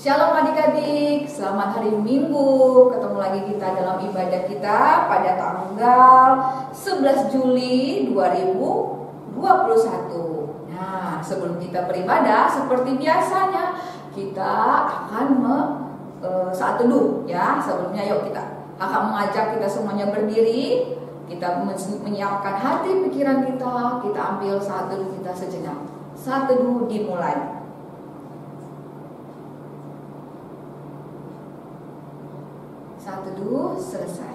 Shalom adik-adik, selamat hari Minggu. Ketemu lagi kita dalam ibadah kita pada tanggal 11 Juli 2021. Nah, sebelum kita beribadah, seperti biasanya kita akan saat teduh ya. Sebelumnya yuk kita akan mengajak kita semuanya berdiri. Kita menyiapkan hati pikiran kita ambil saat teduh kita sejenak. Saat teduh dimulai. Saat teduh selesai.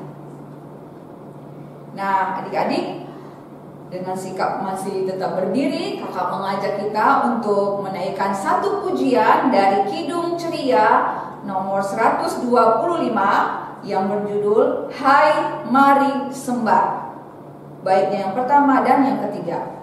Nah, adik-adik, dengan sikap masih tetap berdiri, kakak mengajak kita untuk menaikkan satu pujian dari Kidung Ceria nomor 125 yang berjudul Hai Mari Sembah. Baiknya yang pertama dan yang ketiga.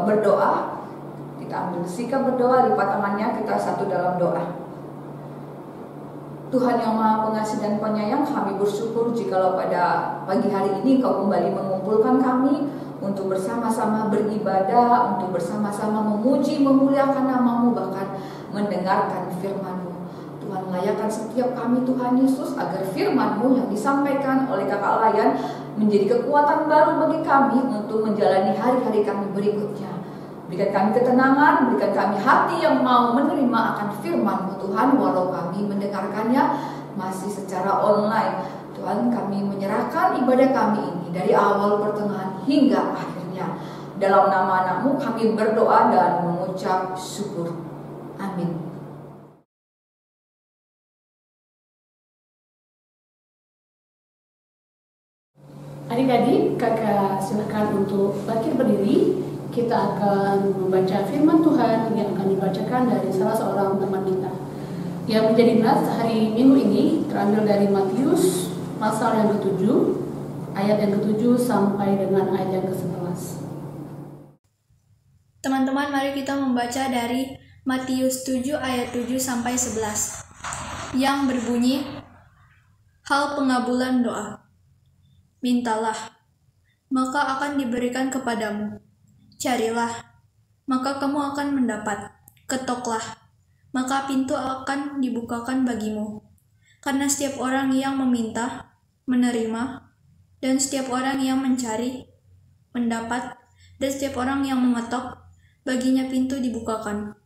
Berdoa, kita ambil sikap berdoa, lipat tangannya, kita satu dalam doa. Tuhan yang Maha Pengasih dan Penyayang, kami bersyukur jikalau pada pagi hari ini Kau kembali mengumpulkan kami untuk bersama-sama beribadah, untuk bersama-sama memuji, memuliakan nama-Mu, bahkan mendengarkan firman-Mu. Tuhan, layakkan setiap kami Tuhan Yesus agar firman-Mu yang disampaikan oleh Kakak Layan menjadi kekuatan baru bagi kami untuk menjalani hari-hari kami berikutnya. Berikan kami ketenangan, berikan kami hati yang mau menerima akan firman-Mu Tuhan, walau kami mendengarkannya masih secara online. Tuhan, kami menyerahkan ibadah kami ini dari awal, pertengahan, hingga akhirnya. Dalam nama anak-Mu kami berdoa dan mengucap syukur. Amin. Adik-adik, kakak silakan untuk bangkit berdiri. Kita akan membaca firman Tuhan yang akan dibacakan dari salah seorang teman kita. Yang menjadi nas hari Minggu ini terambil dari Matius pasal yang ke-7, ayat yang ke-7 sampai dengan ayat yang ke-11. Teman-teman, mari kita membaca dari Matius 7 ayat 7 sampai 11 yang berbunyi, hal pengabulan doa. Mintalah, maka akan diberikan kepadamu. Carilah, maka kamu akan mendapat. Ketoklah, maka pintu akan dibukakan bagimu. Karena setiap orang yang meminta, menerima, dan setiap orang yang mencari, mendapat, dan setiap orang yang mengetok, baginya pintu dibukakan.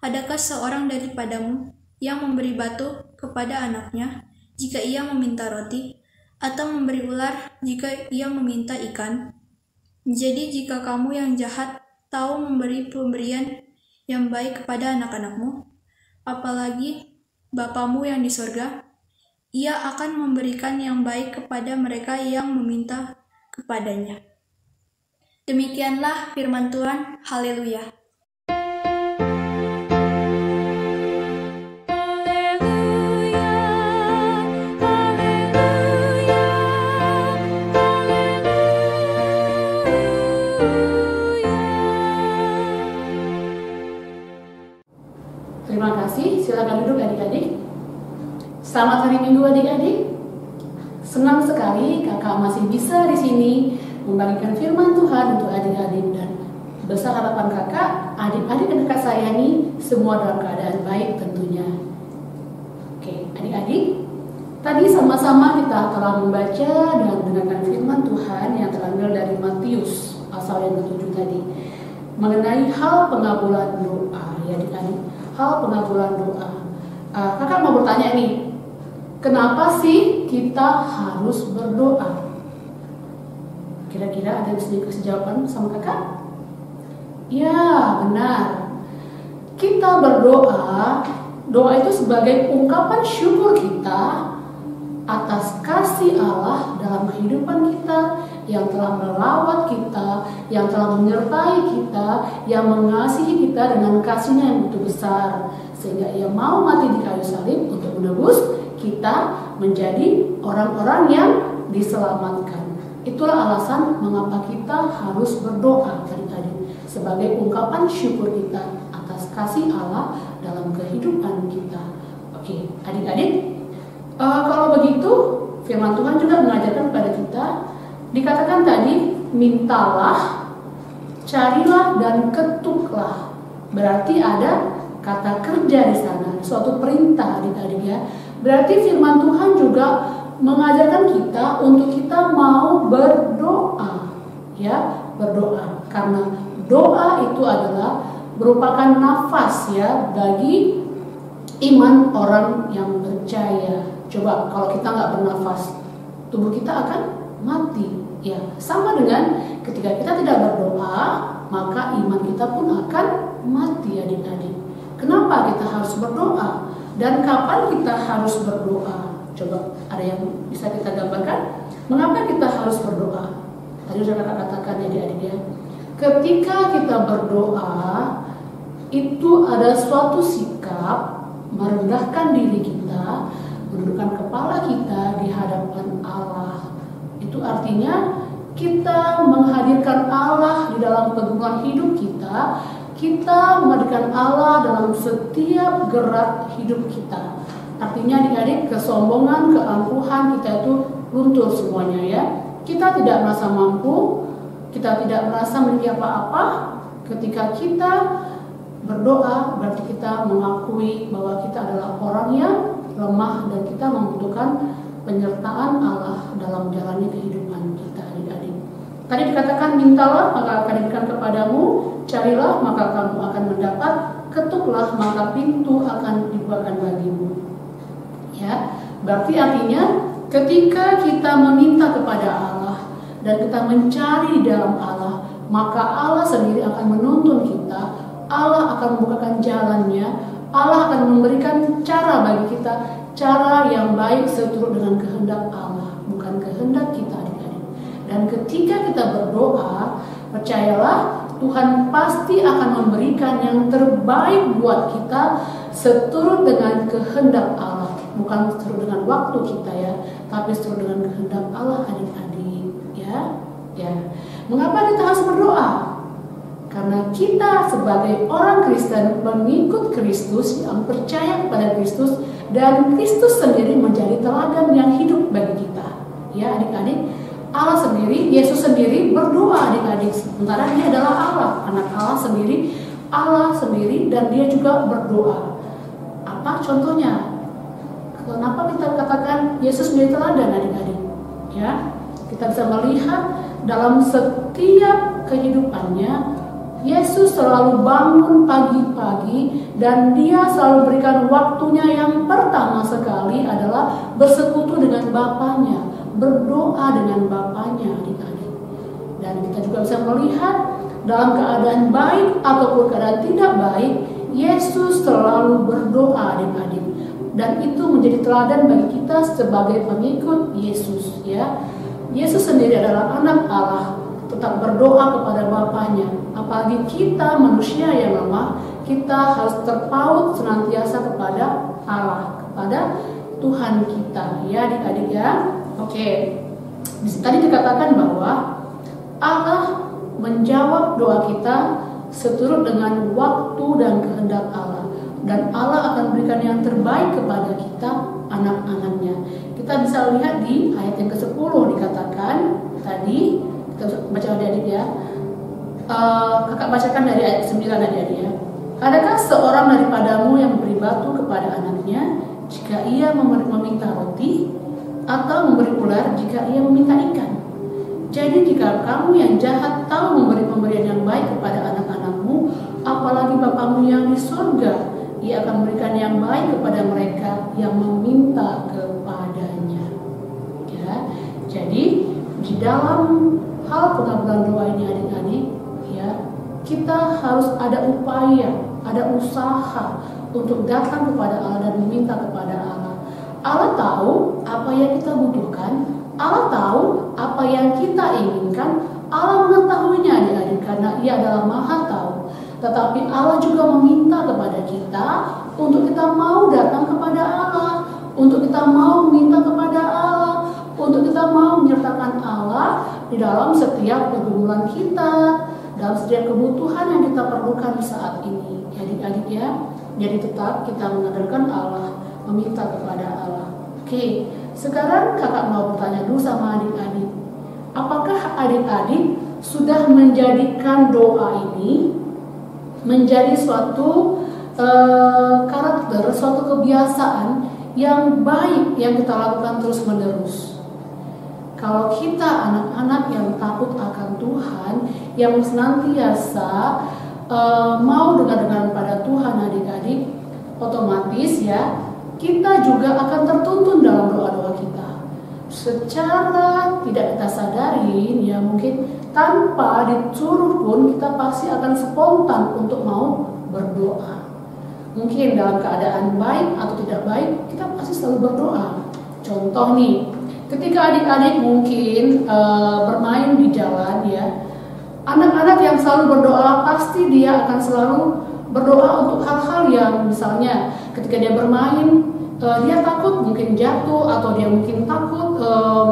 Adakah seorang daripadamu yang memberi batu kepada anaknya jika ia meminta roti, atau memberi ular jika ia meminta ikan? Jadi jika kamu yang jahat tahu memberi pemberian yang baik kepada anak-anakmu, apalagi Bapamu yang di sorga, Ia akan memberikan yang baik kepada mereka yang meminta kepadanya. Demikianlah firman Tuhan. Haleluya. Terima kasih, silakan duduk adik-adik. Selamat hari Minggu adik-adik. Senang sekali kakak masih bisa di sini membagikan firman Tuhan untuk adik-adik dan Besar harapan kakak, adik-adik dan kakak sayangi, semua dalam keadaan baik tentunya. Oke, adik-adik, tadi sama-sama kita telah membaca dan mendengarkan firman Tuhan yang terambil dari Matius pasal yang ke-7 tadi, mengenai hal pengabulan doa, ya adik-adik, hal pengabulan doa. Kakak mau bertanya nih, kenapa sih kita harus berdoa? Kira-kira ada yang bisa dikasih jawaban sama kakak? Ya, benar. Kita berdoa, doa itu sebagai ungkapan syukur kita atas kasih Allah dalam kehidupan kita, yang telah melawat kita, yang telah menyertai kita, yang mengasihi kita dengan kasih-Nya yang begitu besar, sehingga Ia mau mati di kayu salib untuk menebus kita menjadi orang-orang yang diselamatkan. Itulah alasan mengapa kita harus berdoa adik-adik, sebagai ungkapan syukur kita atas kasih Allah dalam kehidupan kita. Oke, adik-adik, kalau begitu firman Tuhan juga mengajarkan kepada kita, dikatakan tadi, mintalah, carilah, dan ketuklah. Berarti ada kata kerja di sana, suatu perintah adik-adik ya. Berarti firman Tuhan juga mengajarkan kita untuk kita mau berdoa, ya, berdoa. Karena doa itu adalah merupakan nafas ya bagi iman orang yang percaya. Coba kalau kita nggak bernafas, tubuh kita akan mati. Ya, sama dengan ketika kita tidak berdoa, maka iman kita pun akan mati adik-adik. Kenapa kita harus berdoa? Dan kapan kita harus berdoa? Coba ada yang bisa kita gambarkan? Mengapa kita harus berdoa? Tadi sudah kakak katakan ya adik-adik ya. Ketika kita berdoa, itu ada suatu sikap merendahkan diri kita, menundukkan kepala kita di hadapan Allah. Itu artinya kita menghadirkan Allah di dalam kehidupan hidup kita. Kita menghadirkan Allah dalam setiap gerak hidup kita. Artinya adik-adik, kesombongan, keangkuhan kita itu luntur semuanya ya. Kita tidak merasa mampu, kita tidak merasa memiliki apa-apa. Ketika kita berdoa, berarti kita mengakui bahwa kita adalah orang yang lemah dan kita membutuhkan penyertaan Allah dalam jalannya kehidupan kita adik-adik. Tadi dikatakan, mintalah maka akan diberikan kepadamu, carilah maka kamu akan mendapat, ketuklah maka pintu akan dibukakan bagimu. Ya, berarti artinya ketika kita meminta kepada Allah dan kita mencari di dalam Allah, maka Allah sendiri akan menuntun kita. Allah akan membukakan jalannya. Allah akan memberikan cara bagi kita, cara yang baik seturut dengan kehendak Allah, bukan kehendak kita adik-adik. Dan ketika kita berdoa, percayalah Tuhan pasti akan memberikan yang terbaik buat kita seturut dengan kehendak Allah, bukan seturut dengan waktu kita ya, tapi seturut dengan kehendak Allah adik-adik ya. Mengapa kita harus berdoa? Karena kita sebagai orang Kristen, pengikut Kristus yang percaya kepada Kristus, dan Kristus sendiri menjadi teladan yang hidup bagi kita ya adik-adik. Allah sendiri, Yesus sendiri berdoa adik-adik, sementara Dia adalah Allah, anak Allah sendiri, dan Dia juga berdoa. Apa contohnya? Kenapa kita katakan Yesus menjadi teladan adik-adik? Ya, kita bisa melihat dalam setiap kehidupannya, Yesus selalu bangun pagi-pagi dan Dia selalu berikan waktunya yang pertama sekali adalah bersekutu dengan Bapaknya, berdoa dengan Bapaknya adik-adik. Dan kita juga bisa melihat dalam keadaan baik ataupun keadaan tidak baik, Yesus selalu berdoa adik-adik. Dan itu menjadi teladan bagi kita sebagai pengikut Yesus ya. Yesus sendiri adalah anak Allah, tetap berdoa kepada Bapaknya. Apalagi kita manusia yang lemah, kita harus terpaut senantiasa kepada Allah, kepada Tuhan kita ya adik-adik ya. Oke, tadi dikatakan bahwa Allah menjawab doa kita seturut dengan waktu dan kehendak Allah, dan Allah akan berikan yang terbaik kepada kita anak-anaknya. Kita bisa lihat di ayat yang ke-10 dikatakan tadi, kita baca adik-adik ya. Kakak bacakan dari ayat 9 adik-adik ya. Adakah seorang daripadamu yang memberi batu kepada anaknya jika ia meminta roti, atau memberi ular jika ia meminta ikan? Jadi jika kamu yang jahat tahu memberi pemberian yang baik kepada anak-anakmu, apalagi Bapamu yang di surga, ia akan memberikan yang baik kepada mereka yang meminta kepadanya. Ya, jadi di dalam hal pengabulan doa ini adik-adik, ya, kita harus ada upaya, ada usaha untuk datang kepada Allah dan meminta kepada Allah. Allah tahu apa yang kita butuhkan, Allah tahu apa yang kita inginkan, Allah mengetahuinya adik-adik karena Ia adalah Maha Tahu. Tetapi Allah juga meminta kepada kita untuk kita mau datang kepada Allah, untuk kita mau meminta kepada Allah, untuk kita mau menyertakan Allah di dalam setiap pergumulan kita, dalam setiap kebutuhan yang kita perlukan saat ini. Adik-adik ya, jadi tetap kita mengandalkan Allah, meminta kepada Allah. Oke, sekarang kakak mau bertanya dulu sama adik-adik. Apakah adik-adik sudah menjadikan doa ini menjadi suatu karakter, suatu kebiasaan yang baik yang kita lakukan terus-menerus? Kalau kita anak-anak yang takut akan Tuhan, yang senantiasa mau dengar-dengar pada Tuhan adik-adik, otomatis ya kita juga akan tertuntun dalam doa-doa kita. Secara tidak kita sadarin ya, mungkin tanpa disuruh pun kita pasti akan spontan untuk mau berdoa. Mungkin dalam keadaan baik atau tidak baik, kita pasti selalu berdoa. Contoh nih, ketika adik-adik mungkin bermain di jalan ya, anak-anak yang selalu berdoa pasti dia akan selalu berdoa untuk hal-hal yang misalnya ketika dia bermain dia takut mungkin jatuh, atau dia mungkin takut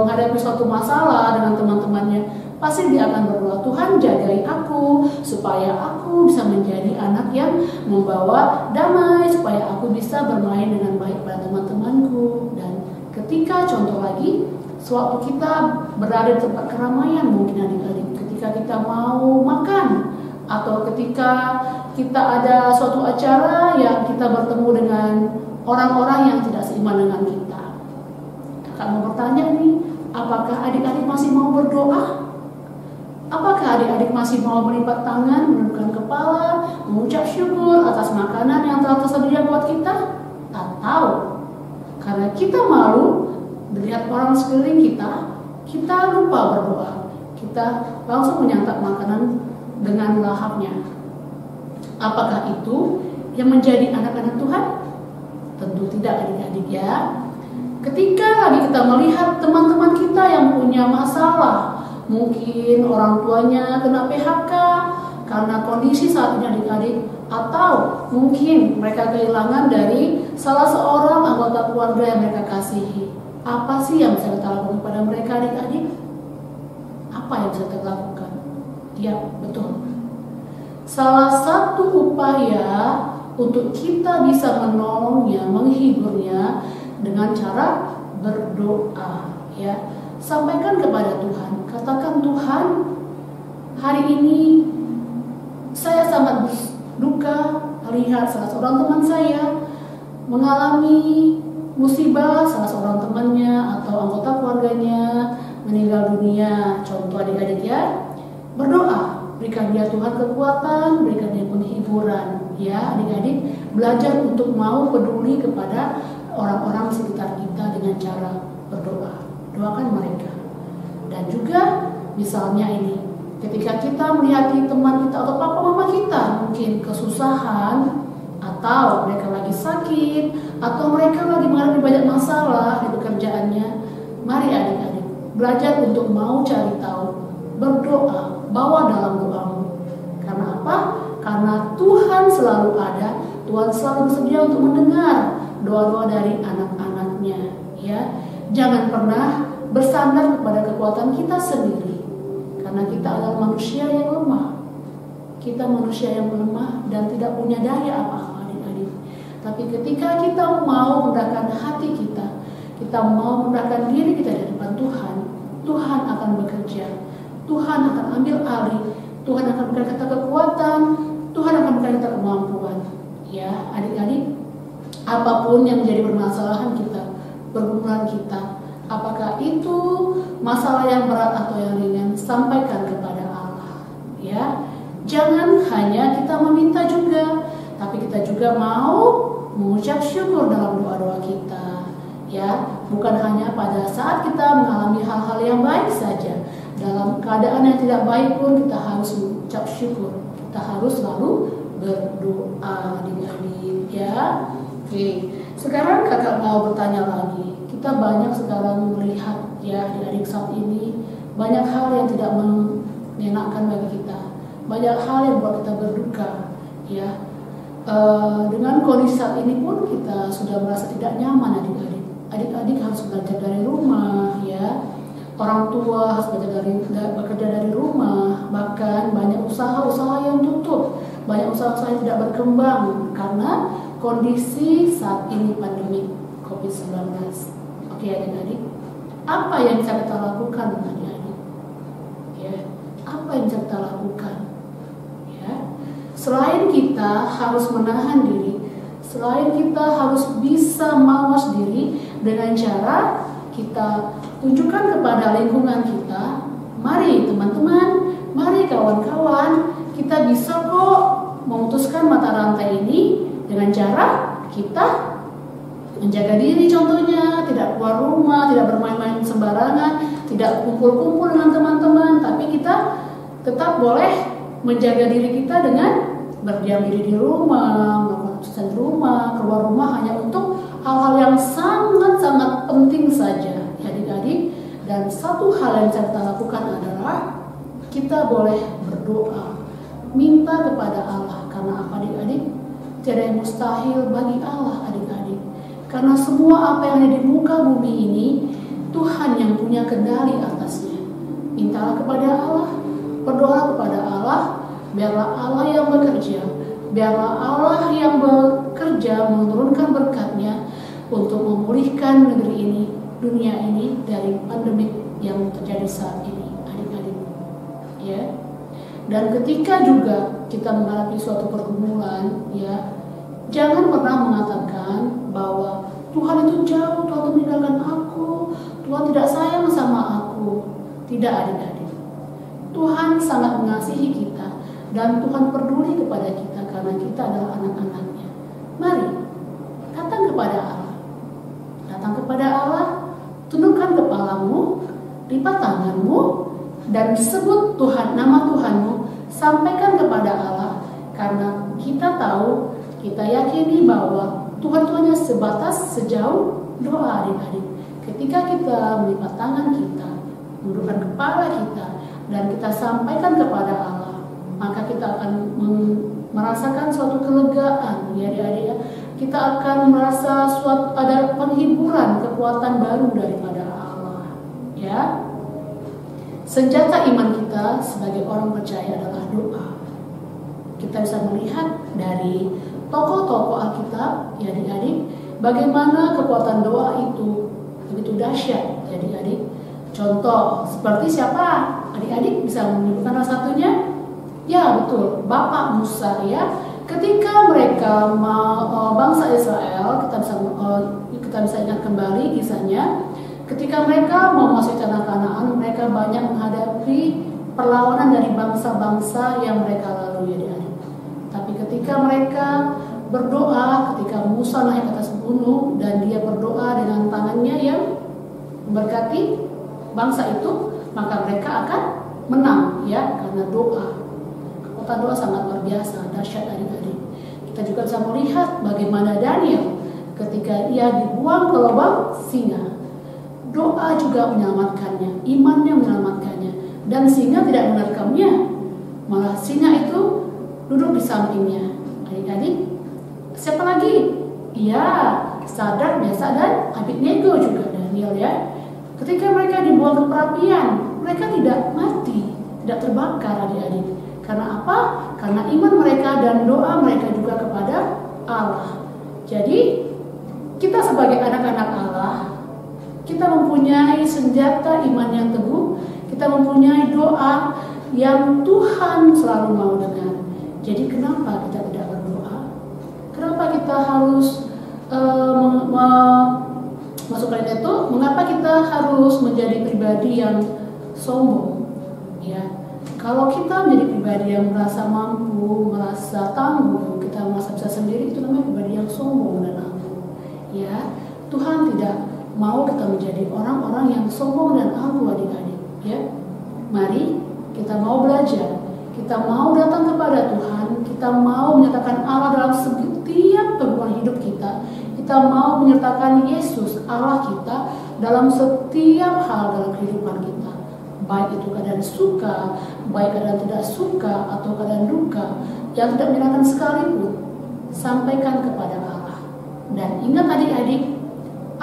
menghadapi suatu masalah dengan teman-temannya, pasti dia akan berdoa, Tuhan jagai aku supaya aku bisa menjadi anak yang membawa damai, supaya aku bisa bermain dengan baik pada teman-temanku. Dan ketika contoh lagi, sewaktu kita berada di tempat keramaian, mungkin adik-adik, ketika kita mau makan, atau ketika kita ada suatu acara yang kita bertemu dengan orang-orang yang tidak seiman dengan kita. Kakak mau bertanya nih, apakah adik-adik masih mau berdoa? Apakah adik-adik masih mau melipat tangan, menundukkan kepala, mengucap syukur atas makanan yang telah tersedia buat kita? Atau karena kita malu melihat orang sekeliling kita lupa berdoa, kita langsung menyantap makanan dengan lahapnya? Apakah itu yang menjadi anak-anak Tuhan? Tentu tidak adik-adik ya. Ketika lagi kita melihat teman-teman kita yang punya masalah, mungkin orang tuanya kena PHK karena kondisi saat ini adik-adik, atau mungkin mereka kehilangan dari salah seorang anggota keluarga yang mereka kasihi. Apa sih yang bisa kita lakukan kepada mereka adik-adik? Apa yang bisa kita lakukan? Ya, betul. Salah satu upaya untuk kita bisa menolongnya, menghiburnya dengan cara berdoa ya. Sampaikan kepada Tuhan, katakan, Tuhan, hari ini saya sangat berduka melihat salah seorang teman saya mengalami musibah, salah seorang temannya atau anggota keluarganya meninggal dunia. Contoh adik-adik ya, berdoa, berikan dia Tuhan kekuatan, berikan dia penghiburan ya adik-adik. Belajar untuk mau peduli kepada orang-orang sekitar kita dengan cara berdoa. Doakan mereka. Dan juga misalnya ini, ketika kita melihat teman kita atau papa mama kita mungkin kesusahan, atau mereka lagi sakit, atau mereka lagi mengalami banyak masalah di pekerjaannya, mari adik-adik belajar untuk mau cari tahu, berdoa, bawa dalam doamu. Karena apa? Karena Tuhan selalu ada, Tuhan selalu bersedia untuk mendengar doa-doa dari anak-anaknya ya. Jangan pernah bersandar kepada kekuatan kita sendiri, karena kita adalah manusia yang lemah. Kita manusia yang lemah dan tidak punya daya apa-apa adik-adik. Tapi ketika kita mau merendahkan hati kita mau merendahkan diri kita di depan Tuhan, Tuhan akan bekerja, Tuhan akan ambil alih, Tuhan akan memberikan kita kekuatan, Tuhan akan memberikan kita kemampuan. Ya, adik-adik, apapun yang menjadi permasalahan kita, pergumulan kita, apakah itu masalah yang berat atau yang ringan, sampaikan kepada Allah. Ya, jangan hanya kita meminta juga, tapi kita juga mau mengucap syukur dalam doa-doa kita. Ya, bukan hanya pada saat kita mengalami hal-hal yang baik saja. Dalam keadaan yang tidak baik pun kita harus mengucap syukur. Kita harus selalu berdoa, adik-adik. Ya, oke. Sekarang kakak mau bertanya lagi. Kita banyak sekarang melihat, ya, adik-adik saat ini banyak hal yang tidak menyenangkan bagi kita. Banyak hal yang membuat kita berduka. Ya, dengan kondisi saat ini pun kita sudah merasa tidak nyaman, adik-adik. Adik-adik harus belajar dari rumah, ya. Orang tua harus bekerja dari rumah. Bahkan banyak usaha-usaha yang tutup, banyak usaha-usaha yang tidak berkembang karena kondisi saat ini pandemi COVID-19. Oke, adik-adik, apa yang bisa kita lakukan, adik-adik? Ya, apa yang bisa kita lakukan? Ya, selain kita harus menahan diri, selain kita harus bisa mawas diri dengan cara kita tunjukkan kepada lingkungan kita, mari teman-teman, mari kawan-kawan, kita bisa kok memutuskan mata rantai ini dengan cara kita menjaga diri, contohnya tidak keluar rumah, tidak bermain-main sembarangan, tidak kumpul-kumpul dengan teman-teman, tapi kita tetap boleh menjaga diri kita dengan berdiam diri di rumah, melakukan keputusan di rumah, keluar rumah hanya untuk hal-hal yang sangat-sangat penting saja, ya adik-adik. Dan satu hal yang bisa kita lakukan adalah kita boleh berdoa, minta kepada Allah. Karena apa, adik-adik? Tiada yang mustahil bagi Allah, adik-adik. Karena semua apa yang ada di muka bumi ini, Tuhan yang punya kendali atasnya. Mintalah kepada Allah, berdoa kepada Allah, biarlah Allah yang bekerja, biarlah Allah yang bekerja menurunkan berkat-Nya untuk memulihkan negeri ini, dunia ini dari pandemi yang terjadi saat ini, adik-adik. Ya. Dan ketika juga kita menghadapi suatu pergumulan, ya, jangan pernah mengatakan bahwa Tuhan itu jauh, Tuhan meninggalkan aku, Tuhan tidak sayang sama aku. Tidak, adik-adik. Tuhan sangat mengasihi kita dan Tuhan peduli kepada kita karena kita adalah anak-anak-Nya. Mari datang kepada Allah. Datang kepada Allah, tundukkan kepalamu, lipat tanganmu, dan sebut Tuhan, nama Tuhanmu, sampaikan kepada Allah. Karena kita tahu, kita yakini bahwa Tuhan itu hanya sebatas sejauh doa, adik-adik. Ketika kita melipat tangan kita, menundukkan kepala kita, dan kita sampaikan kepada Allah, maka kita akan merasakan suatu kelegaan, ya adik-adik. Kita akan merasa ada penghiburan, kekuatan baru daripada Allah. Ya, senjata iman kita sebagai orang percaya adalah doa. Kita bisa melihat dari tokoh-tokoh Alkitab, ya adik-adik, bagaimana kekuatan doa itu begitu dahsyat, ya adik-adik. Contoh seperti siapa? Adik-adik bisa menyebutkan salah satunya? Ya betul, Bapak Musa, ya. Ketika mereka bangsa Israel, kita bisa ingat kembali kisahnya. Ketika mereka mau masuk tanah Kanaan, mereka banyak menghadapi perlawanan dari bangsa-bangsa yang mereka lalui, adik-adik. Tapi ketika mereka berdoa, ketika Musa naik ke atas gunung dan dia berdoa dengan tangannya yang memberkati bangsa itu, maka mereka akan menang, ya, karena doa. Kekuatan doa sangat luar biasa, dahsyat, adik-adik. Kita juga bisa melihat bagaimana Daniel ketika ia dibuang ke lubang singa. Doa juga menyelamatkannya, imannya menyelamatkannya, dan singa tidak menerkamnya. Malah singa itu duduk di sampingnya. Adik-adik, siapa lagi? Iya, Sadrak, Mesakh, dan Abednego juga Daniel, ya. Ketika mereka dibuang ke perapian, mereka tidak mati, tidak terbakar, adik-adik. Karena apa? Karena iman mereka dan doa mereka juga kepada Allah. Jadi, kita sebagai anak-anak Allah, kita mempunyai senjata iman yang teguh, kita mempunyai doa, yang Tuhan selalu mau dengar. Jadi kenapa kita tidak berdoa? Kenapa kita harus masukkan itu? Mengapa kita harus menjadi pribadi yang sombong? Ya, kalau kita menjadi pribadi yang merasa mampu, merasa tangguh, kita merasa bisa sendiri, itu namanya pribadi yang sombong dan angkuh. Ya, Tuhan tidak mau kita menjadi orang-orang yang sombong dan angkuh, adik-adik. Ya, mari kita mau belajar, kita mau datang kepada Tuhan, kita mau menyatakan Allah dalam setiap kehidupan hidup kita. Kita mau menyertakan Yesus Allah kita dalam setiap hal dalam kehidupan kita, baik itu keadaan suka, baik keadaan tidak suka, atau keadaan duka yang tidak menyenangkan sekalipun, sampaikan kepada Allah. Dan ingat adik-adik,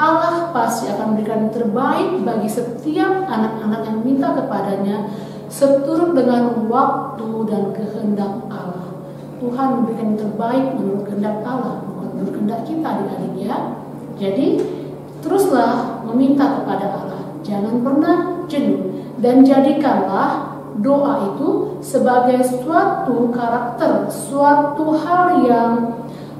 Allah pasti akan memberikan yang terbaik bagi setiap anak-anak yang minta kepadanya seturut dengan waktu dan kehendak Allah. Tuhan memberikan yang terbaik menurut kehendak Allah, bukan menurut kehendak kita, adik-adik ya. Jadi teruslah meminta kepada Allah, jangan pernah jenuh, dan jadikanlah doa itu sebagai suatu karakter, suatu hal yang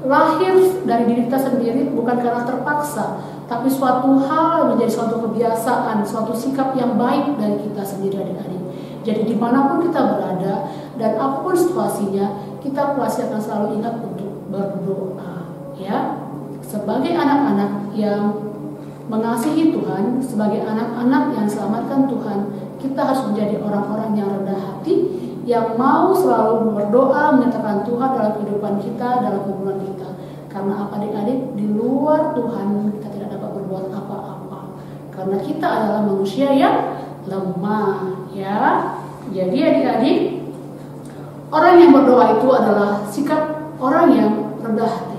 lahir dari diri kita sendiri, bukan karena terpaksa, tapi suatu hal menjadi suatu kebiasaan, suatu sikap yang baik dari kita sendiri, adik-adik. Jadi dimanapun kita berada dan apapun situasinya, kita pasti akan selalu ingat untuk berdoa. Ya, sebagai anak-anak yang mengasihi Tuhan, sebagai anak-anak yang selamatkan Tuhan, kita harus menjadi orang-orang yang rendah hati, yang mau selalu berdoa, menyatakan Tuhan dalam kehidupan kita, dalam hubungan kita. Karena apa, adik-adik, di luar Tuhan kita tidak dapat berbuat apa-apa. Karena kita adalah manusia yang lemah, ya. Jadi adik-adik, orang yang berdoa itu adalah sikap orang yang rendah hati.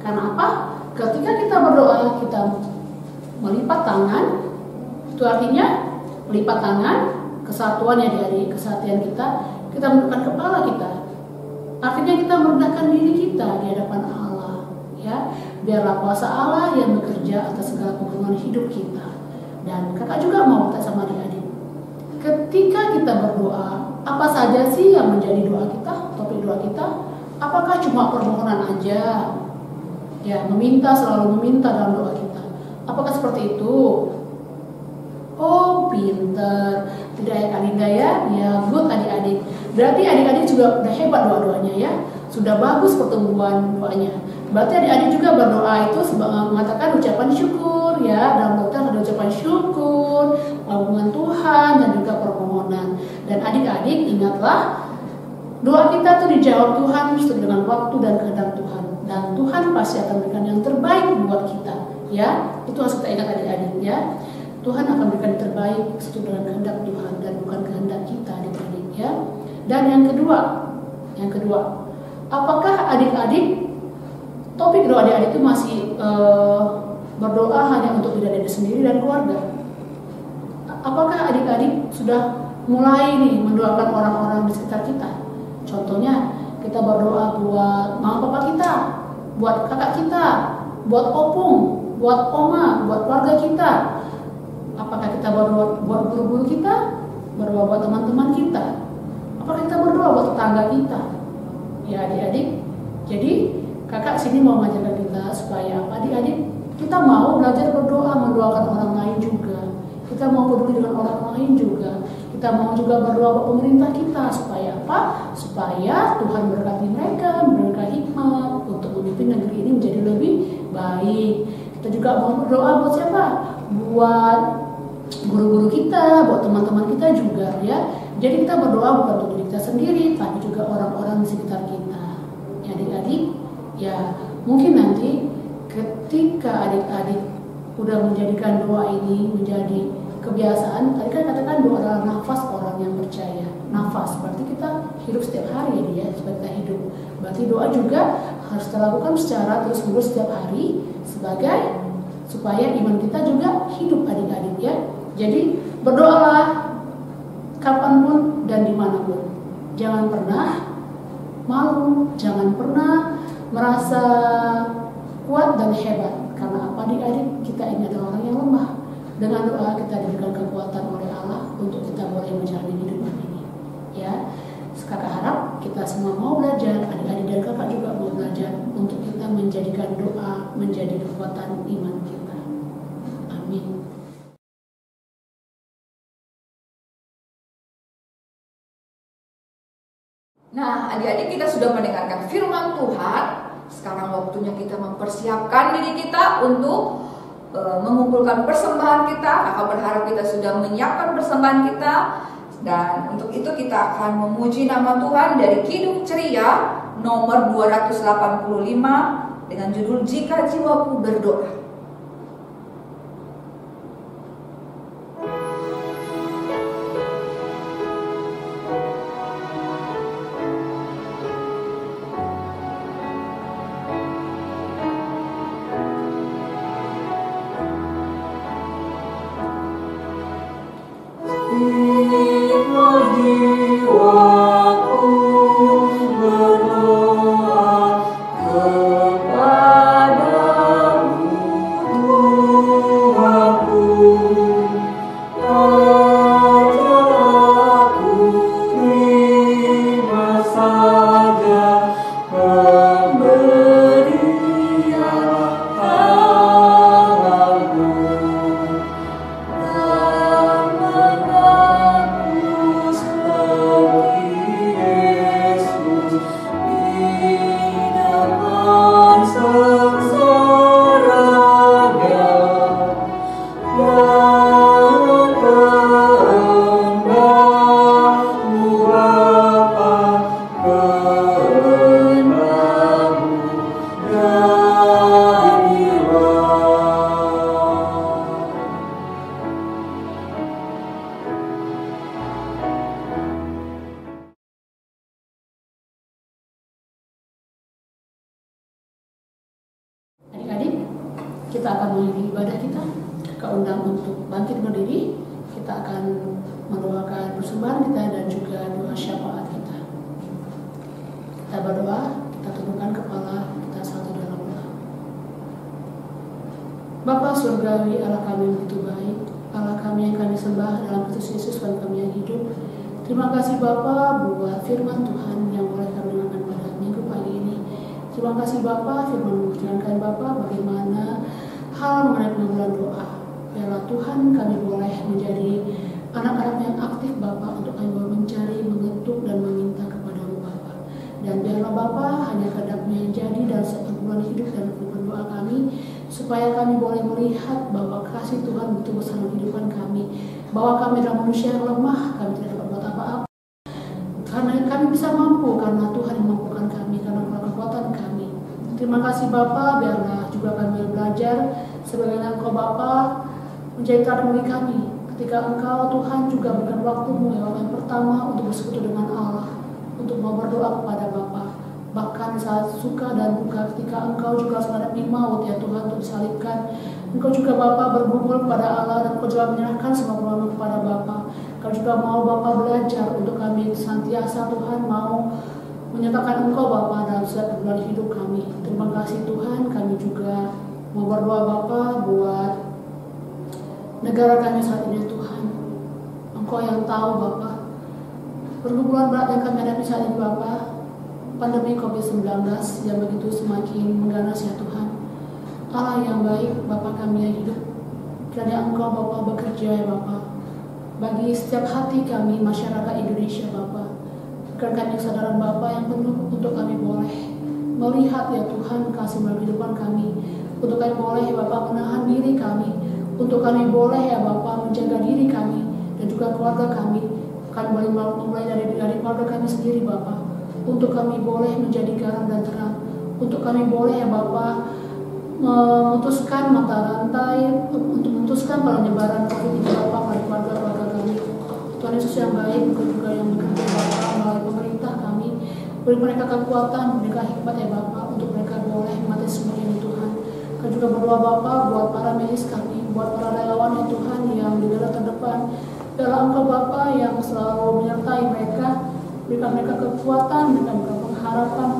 Karena apa? Ketika kita berdoa, kita melipat tangan. Itu artinya melipat tangan, kesatuan ya adik-adik, kesatuan kita menundukkan kepala kita. Artinya kita merendahkan diri kita di hadapan Allah, ya. Biarlah kuasa Allah yang bekerja atas segala hubungan hidup kita. Dan kakak juga mau minta sama adik-adik, ketika kita berdoa, apa saja sih yang menjadi doa kita, topik doa kita? Apakah cuma permohonan aja? Ya, selalu meminta dalam doa kita. Apakah seperti itu? Oh, pinter. Tidak ya Kak Linda ya? Ya, good adik-adik. Berarti adik-adik juga udah hebat doa-doanya ya. Sudah bagus pertumbuhan doanya. Berarti adik-adik juga berdoa itu mengatakan ucapan syukur ya. Dalam doa ada ucapan syukur, pengagungan Tuhan, dan juga permohonan. Dan adik-adik ingatlah, doa kita tuh dijawab Tuhan sesuai dengan waktu dan kehendak Tuhan. Dan Tuhan pasti akan berikan yang terbaik buat kita ya. Itu harus kita ingat adik-adik ya. Tuhan akan berikan yang terbaik sesuai dengan kehendak Tuhan dan bukan kehendak kita, adik-adik ya. Dan yang kedua, apakah adik-adik topik doa adik-adik itu masih berdoa hanya untuk diri sendiri dan keluarga? Apakah adik-adik sudah mulai nih mendoakan orang-orang di sekitar kita? Contohnya kita berdoa buat mama papa kita, buat kakak kita, buat opung, buat oma, buat keluarga kita. Apakah kita berdoa buat guru-guru kita, berdoa buat teman-teman kita? Apakah kita berdoa buat tetangga kita? Ya adik-adik, jadi kakak sini mau mengajarkan kita supaya apa adik-adik? Kita mau belajar berdoa, mendoakan orang lain juga. Kita mau peduli dengan orang lain juga. Kita mau juga berdoa buat pemerintah kita supaya apa? Supaya Tuhan berkati mereka, memberikan hikmat untuk memimpin negeri ini menjadi lebih baik. Kita juga mau berdoa buat siapa? Buat guru-guru kita, buat teman-teman kita juga ya. Jadi kita berdoa bukan untuk diri kita sendiri, tapi juga orang-orang di sekitar kita. Ya adik-adik, ya mungkin nanti ketika adik-adik udah menjadikan doa ini menjadi kebiasaan, tadi kan katakan doa adalah nafas orang yang percaya. Nafas berarti kita hidup setiap hari ya, supaya kita hidup. Berarti doa juga harus kita lakukan secara terus-menerus setiap hari sebagai supaya iman kita juga hidup adik-adik ya. Jadi berdoalah kapanpun dan dimanapun. Jangan pernah malu, jangan pernah merasa kuat dan hebat. Karena apa adik-adik? Kita ini adalah orang yang lemah. Dengan doa kita diberikan kekuatan oleh Allah untuk kita boleh menjalani hidup ini. Ya, kakak harap kita semua mau belajar, adik-adik dan kakak juga mau belajar untuk kita menjadikan doa menjadi kekuatan iman kita. Amin. Nah, adik-adik kita sudah mendengarkan firman Tuhan. Sekarang waktunya kita mempersiapkan diri kita untuk mengumpulkan persembahan kita. Kakak berharap kita sudah menyiapkan persembahan kita. Dan untuk itu kita akan memuji nama Tuhan dari Kidung Ceria nomor 285 dengan judul Jika Jiwaku Berdoa. Kita akan mengakhiri ibadah kita. Kakak undang untuk bangkit berdiri. Kita akan mendoakan persembahan kita dan juga doa syafaat kita. Kita berdoa, kita tundukkan kepala kita satu dalam doa. Bapa surgawi, Allah kami yang begitu baik, Allah kami yang kami sembah dalam Kristus Yesus Tuhan kami yang hidup. Terima kasih Bapa buat firman Tuhan yang boleh kami dengarkan pada minggu pagi ini. Terima kasih Bapa, firman mengingatkan Bapa bagaimana hal mengenai pengabulan doa. Biarlah Tuhan kami boleh menjadi anak-anak yang aktif Bapa untuk kami boleh mencari, mengetuk dan meminta kepada-Mu Bapa. Dan biarlah Bapa hanya kehendak-Mu yang jadi dalam setiap bulan hidup dan berdoa kami, supaya kami boleh melihat bahwa kasih Tuhan betul bersama kehidupan kami, bahwa kami adalah manusia yang lemah, kami tidak dapat buat apa-apa. Karena kami bisa mampu karena Tuhan yang mampukan kami, karena kekuatan kami. Terima kasih Bapa, biarlah juga kami belajar sebagaimana Engkau Bapa menjadi teladan bagi kami. Ketika Engkau Tuhan juga berikan waktu-Mu yang pertama untuk bersekutu dengan Allah, untuk mau berdoa kepada Bapa. Bahkan saat suka dan duka, ketika Engkau juga harus menghadapi maut ya Tuhan untuk disalibkan, Engkau juga Bapa bergumul kepada Allah dan Engkau juga menyerahkan semua permohonan kepada Bapa. Engkau juga mau Bapa belajar untuk kami senantiasa Tuhan mau menyatakan Engkau Bapa dalam setiap bulan hidup kami. Terima kasih Tuhan, kami juga mau berdoa Bapa buat negara kami saat ini Tuhan. Engkau yang tahu Bapa pergumulan berat yang kami hadapi saat ini Bapa. Pandemi COVID-19 yang begitu semakin mengganas ya Tuhan. Allah yang baik, Bapa kami yang hidup, kiranya Engkau Bapa bekerja ya Bapa bagi setiap hati kami masyarakat Indonesia Bapa. Berikan kami kesadaran Bapa yang penuh untuk kami boleh melihat ya Tuhan kasih melalui kehidupan kami, untuk kami boleh ya Bapa menahan diri kami, untuk kami boleh ya Bapa menjaga diri kami dan juga keluarga kami. Kami boleh memulai dari keluarga kami sendiri Bapa, untuk kami boleh menjadi garam dan terang, untuk kami boleh ya Bapa memutuskan mata rantai, untuk memutuskan penyebaran COVID ini Bapa pada keluarga kami. Tuhan Yesus yang baik, Engkau juga yang bekerja Bapa melalui pemerintah kami, beri mereka kekuatan, mereka hikmat ya Bapa, untuk mereka boleh mati semua ini Tuhan. Kami juga berdoa Bapa buat para medis kami, buat para relawan ya Tuhan yang di garda terdepan. Biarlah Engkau Bapa yang selalu menyertai mereka, berikan mereka kekuatan, berikan mereka pengharapan.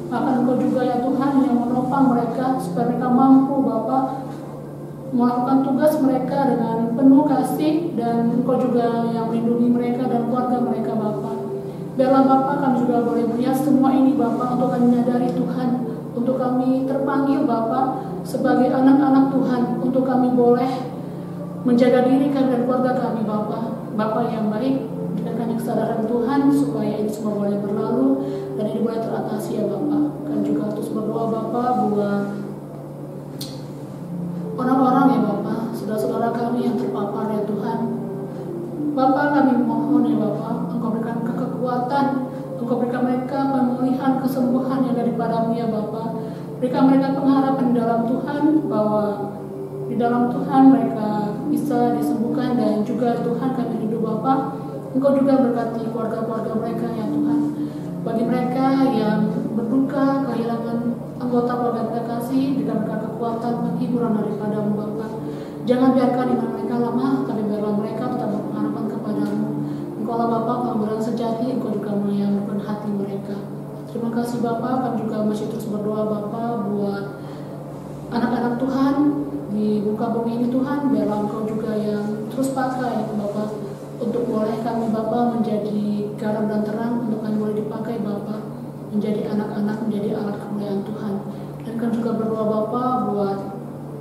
Bahkan Engkau juga ya Tuhan yang menopang mereka supaya mereka mampu Bapa melakukan tugas mereka dengan penuh kasih, dan Engkau juga yang melindungi mereka dan keluarga mereka Bapa. Biarlah Bapa kami juga boleh melihat semua ini Bapa, untuk kami menyadari Tuhan, untuk kami terpanggil Bapa sebagai anak-anak Tuhan, untuk kami boleh menjaga diri kami dan keluarga kami Bapa yang baik, berikan kami kesadaran Tuhan supaya ini semua boleh berlalu dan ini boleh teratasi ya Bapa. Kami juga terus berdoa Bapa buat orang-orang ya Bapa, saudara-saudara kami yang terpapar ya Tuhan. Bapa kami mohon ya Bapa, Engkau berikan kekuatan, Engkau berikan mereka pemulihan, kesembuhan yang daripadamu ya Bapa. Berikan mereka pengharapan di dalam Tuhan, bahwa di dalam Tuhan mereka bisa disembuhkan, dan juga Tuhan kami rindu Bapa, Engkau juga berkati keluarga-keluarga mereka ya Tuhan. Bagi mereka yang berduka, kehilangan anggota keluarga kita kasih, berikan mereka kekuatan, penghiburan daripadamu Bapa. Jangan biarkan iman mereka lemah, tapi biarlah mereka tetap berpengharapan kepadamu. Engkau lah Bapa, penghiburan sejati, Engkau juga menyambutkan hati mereka. Terima kasih Bapa, kami juga masih terus berdoa Bapa buat anak-anak Tuhan di muka bumi ini Tuhan. Biarlah Engkau juga yang terus pakai Bapa, untuk boleh kami Bapa menjadi garam dan terang, untuk kami boleh dipakai Bapa menjadi anak-anak, menjadi alat kemuliaan Tuhan. Dan kami juga berdoa Bapa buat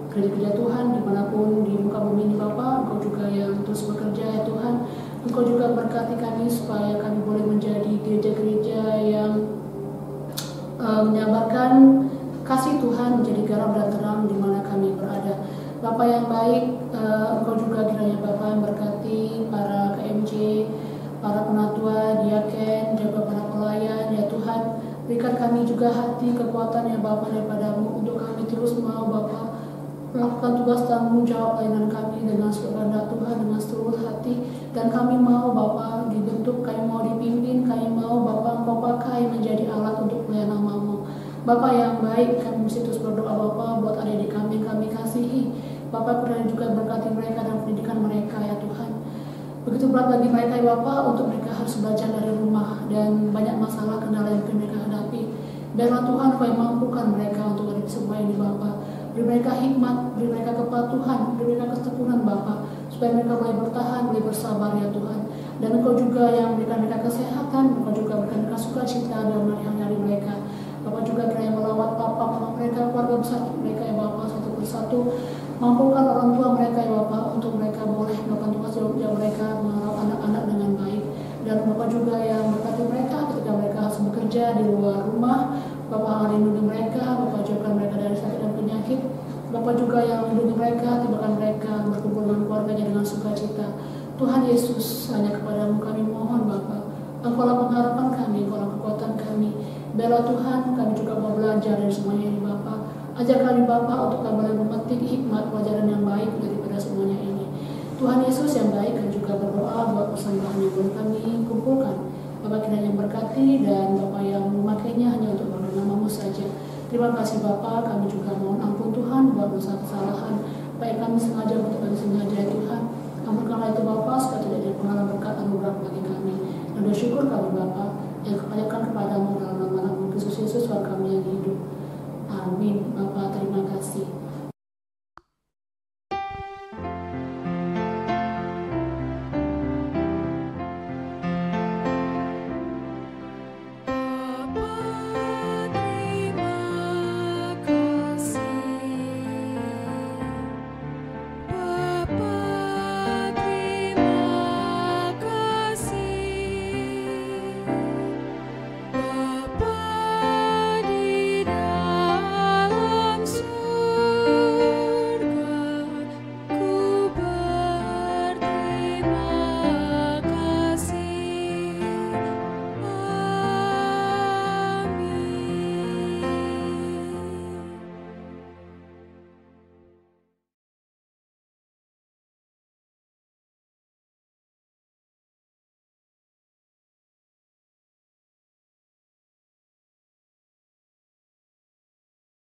gereja-gereja Tuhan dimanapun di muka bumi ini Bapa, Engkau juga yang terus bekerja ya Tuhan. Engkau juga berkati kami supaya kami boleh menjadi gereja-gereja yang menyabarkan kasih Tuhan, menjadi garam dan terang di mana kami berada. Bapa yang baik, Engkau juga kiranya Bapa yang berkati para KMJ, para penatua, diaken, juga para pelayan ya Tuhan. Berikan kami juga hati, kekuatan ya Bapa daripadamu, untuk kami terus mau Bapa melakukan tugas tanggung jawab pelayanan kami dengan seluruh kehendak Tuhan, dengan seluruh hati. Dan kami mau Bapa dibentuk, kami mau dipimpin, kami mau Bapa Engkau pakai menjadi alat untuk pelayanan namamu. Bapa yang baik, kami mesti terus berdoa Bapa buat adik-adik kami yang kami kasihi. Bapa kiranya juga berkati mereka dan pendidikan mereka ya Tuhan. Begitu berat bagi mereka ya Bapa, untuk mereka harus belajar dari rumah dan banyak masalah kendala yang mereka hadapi. Biarlah Tuhan Kau yang mampukan mereka untuk menghadapi semua ini Bapa. Beri mereka hikmat, beri mereka kepatuhan, beri mereka ketekunan Bapa, supaya mereka boleh bertahan, boleh bersabar ya Tuhan. Dan Engkau juga yang berikan mereka kesehatan, Engkau juga berikan mereka sukacita dalam hari-hari mereka. Bapak juga kiranya melawat Papa, Mama mereka, keluarga besar mereka ya Bapa, satu persatu. Mampukan orang tua mereka ya Bapak, untuk mereka boleh melakukan tugas jawab mereka, merawat anak-anak dengan baik. Dan Bapak juga yang berkati mereka ketika mereka harus bekerja di luar rumah. Bapak lindungi mereka, Bapak jauhkan mereka dari sakit dan penyakit. Bapak juga yang lindungi mereka, tibakan mereka berkumpul dengan keluarganya dengan sukacita. Tuhan Yesus, hanya kepadamu kami mohon Bapak. Engkau lah pengharapan kami, Engkau lah kekuatan kami. Biarlah Tuhan, kami juga mau belajar dari semuanya ini Bapak. Ajar kami Bapak untuk kami boleh memetik hikmat pelajaran yang baik daripada semuanya ini. Tuhan Yesus yang baik, kami juga berdoa buat persembahan yang boleh kami kumpulkan. Bapak kiranya yang berkati, dan Bapak yang memakainya hanya untuk nama-Mu saja. Terima kasih Bapak, kami juga mohon ampun Tuhan buat dosa kesalahan, baik kami sengaja maupun kami sengaja Tuhan. Ampunkanlah itu Bapak, supaya tidak ada pengalaman berkat anugerah bagi kami. Dan bersyukur kami Bapak, yang kebanyakan kepadamu dalam nama Yesus Tuhan kami yang hidup. Amin. Bapak terima kasih.